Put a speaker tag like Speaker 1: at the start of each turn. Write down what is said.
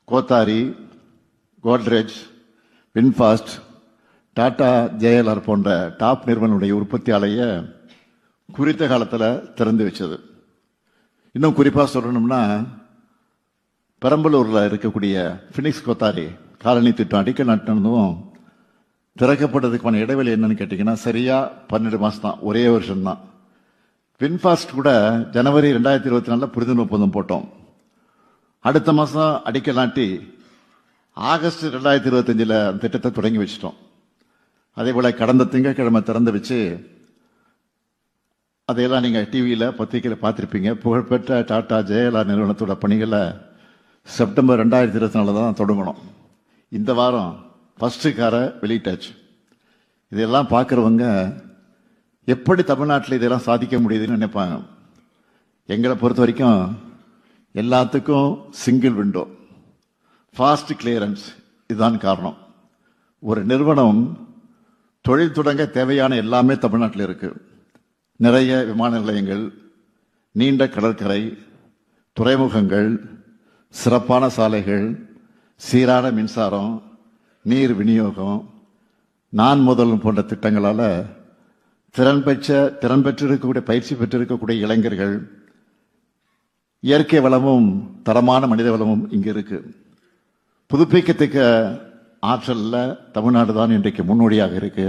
Speaker 1: Kothari, Godrej, VinFast, Tata, JLR போன்ற top நிறுவனங்களுடைய உற்பத்தி ஆலையை குறித்த காலத்தில் திறந்து வச்சது. இன்னும் குறிப்பாக சொல்லணும்னா, பெரம்பலூரில் இருக்கக்கூடிய ஃபினிக்ஸ் கோத்தாரி காலனி திட்டம் அடிக்கல் நாட்டினதும் திறக்கப்படுறதுக்கான இடைவெளி என்னன்னு கேட்டிங்கன்னா சரியா 12 மாதம் தான், ஒரே வருஷம் தான். வின்ஃபாஸ்ட் கூட ஜனவரி 2024 புரிந்துணர்வு ஒப்பந்தம் போட்டோம். அடுத்த மாதம் அடிக்கல் நாட்டி ஆகஸ்ட் 2025 அந்த திட்டத்தை தொடங்கி வச்சிட்டோம். அதே போல் கடந்த திங்கட்கிழமை திறந்து வச்சு அதையெல்லாம் நீங்கள் டிவியில் பத்திரிகையில் பார்த்துருப்பீங்க. புகழ்பெற்ற டாடா ஜேஎல்ஆர் நிறுவனத்தோட பணிகளை செப்டம்பர் 2024 தான் தொடங்கணும். இந்த வாரம் ஃபர்ஸ்ட் காரை வெளியிட்டாச்சு. இதெல்லாம் பார்க்குறவங்க எப்படி தமிழ்நாட்டில் இதெல்லாம் சாதிக்க முடியுதுன்னு நினைப்பாங்க. எங்களை பொறுத்த வரைக்கும் எல்லாத்துக்கும் சிங்கிள் விண்டோ, ஃபாஸ்ட் கிளியரன்ஸ், இதுதான் காரணம். ஒரு நிறுவனம் தொழில் தொடங்க தேவையான எல்லாமே தமிழ்நாட்டில் இருக்கு. நிறைய விமான நிலையங்கள், நீண்ட கடற்கரை, துறைமுகங்கள், சிறப்பான சாலைகள், சீரான மின்சாரம், நீர் விநியோகம், நான் முதல்வன் போன்ற திட்டங்களால் திறன் பெற்றிருக்கக்கூடிய பயிற்சி பெற்றிருக்கக்கூடிய இளைஞர்கள், இயற்கை வளமும் தரமான மனித வளமும் இங்கு இருக்கு. புதுப்பிக்கத்தக்க ஆற்றல்ல தமிழ்நாடு தான் இன்றைக்கு முன்னோடியாக இருக்கு.